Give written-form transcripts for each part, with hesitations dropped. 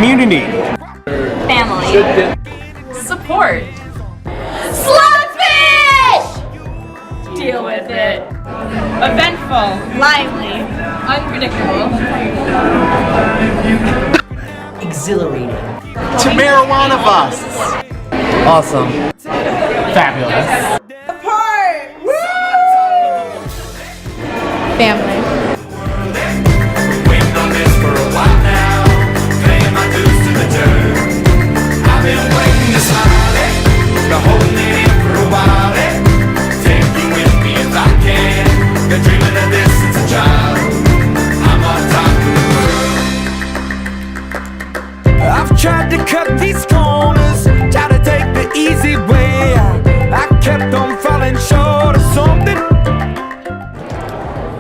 Community. Family. Support. Slugfish! Deal with it. Eventful. Lively. Unpredictable. Exhilarating. To marijuana busts. Awesome. Fabulous. Family. Waiting on this for a while now, paying my dues to the dirt. I've been waiting to smile it, been holding it in for a while it. Take you with me if I can, been dreaming of this since a child. I'm on top of the world. I've tried to cut these corners, tried to take the easy way. I kept on falling short of something.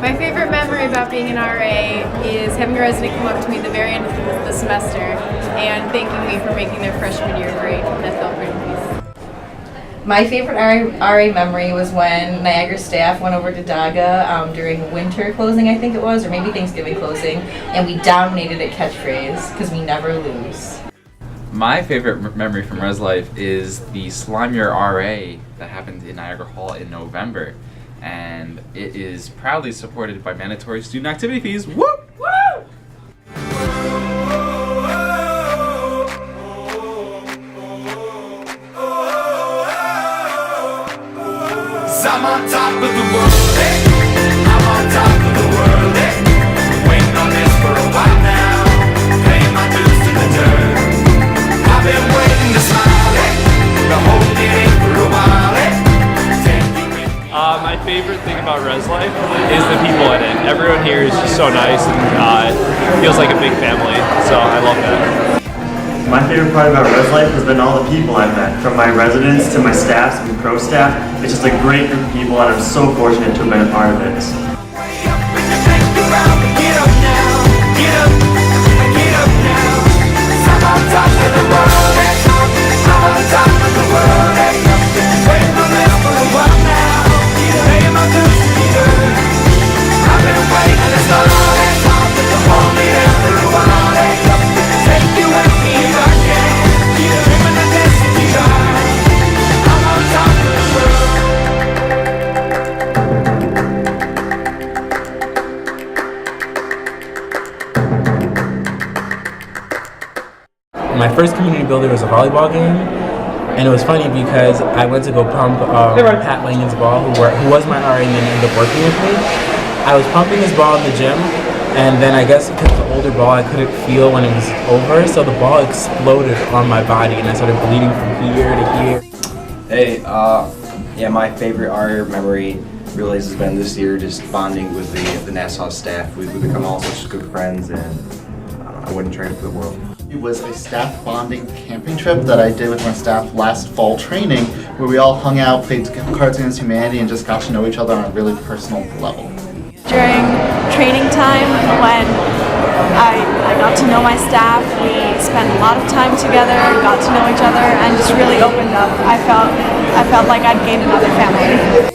My favorite memory about being an RA is having a resident come up to me at the very end of the semester and thanking me for making their freshman year great. That felt pretty nice. My favorite RA memory was when Niagara staff went over to Daga during winter closing, I think it was, or maybe Thanksgiving closing, and we dominated at catchphrase because we never lose. My favorite memory from Res Life is the Slime Year RA that happened in Niagara Hall in November. And it is proudly supported by mandatory student activity fees. Woo! Woo! I'm on top of the world, eh? I'm on top of the world, eh? Waiting on this for a while now, paying my dues to the dirt. I've been waiting to smile, eh? Been holding it in for a while, eh? My favorite thing about Res Life is the people in it. Everyone here is just so nice and feels like a big family, so I love that. My favorite part about Res Life has been all the people I've met, from my residents to my staff and pro staff. It's just a great group of people and I'm so fortunate to have been a part of it. My first community builder was a volleyball game, and it was funny because I went to go pump Pat Langen's ball, who was my RA and then ended up working with me. I was pumping his ball in the gym, and then I guess because it's an older ball, I couldn't feel when it was over, so the ball exploded on my body, and I started bleeding from here to here. Hey, yeah, my favorite RA memory really has been this year, just bonding with the Nassau staff. We've become all such good friends, and I wouldn't trade it for the world. It was a staff bonding camping trip that I did with my staff last fall training, where we all hung out, played Cards Against Humanity, and just got to know each other on a really personal level. During training time, when I got to know my staff, we spent a lot of time together, got to know each other, and just really opened up. I felt like I'd gained another family.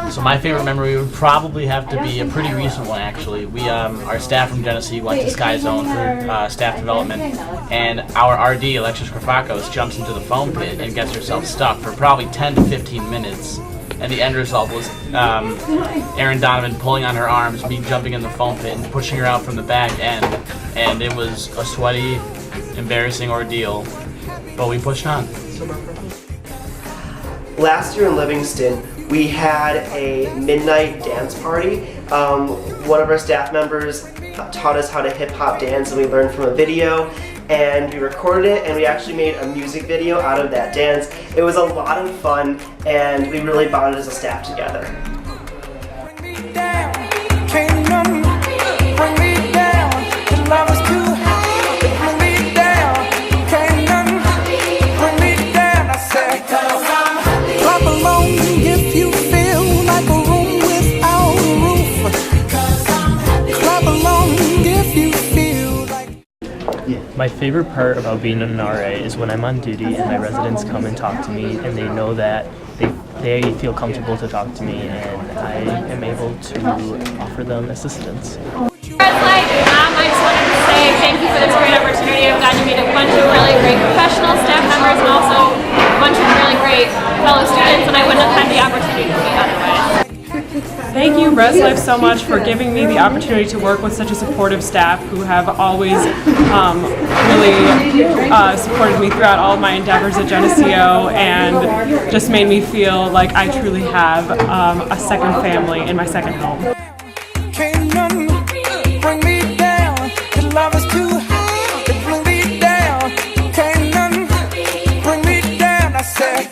So my favorite memory would probably have to be a pretty recent one, actually. We, our staff from Geneseo went to Sky Zone for staff development, and our RD, Alexis Krafakos, jumps into the foam pit and gets herself stuck for probably 10 to 15 minutes. And the end result was Aaron Donovan pulling on her arms, me jumping in the foam pit and pushing her out from the back end. And it was a sweaty, embarrassing ordeal, but we pushed on. Last year in Livingston, we had a midnight dance party. One of our staff members taught us how to hip-hop dance, and we learned from a video, and we recorded it, and we actually made a music video out of that dance. It was a lot of fun, and we really bonded as a staff together. My favorite part about being an RA is when I'm on duty and my residents come and talk to me and they know that they feel comfortable to talk to me and I am able to offer them assistance. I just wanted to say thank you for this great opportunity. I've gotten to meet a bunch of really great professional staff members and also a bunch of really great fellow students that I wouldn't have had the opportunity to meet otherwise. Thank you, Res Life, so much for giving me the opportunity to work with such a supportive staff who have always really supported me throughout all of my endeavors at Geneseo and just made me feel like I truly have a second family in my second home. Can't none bring me down. The love is too high to bring me down. Can't none bring me down. I said,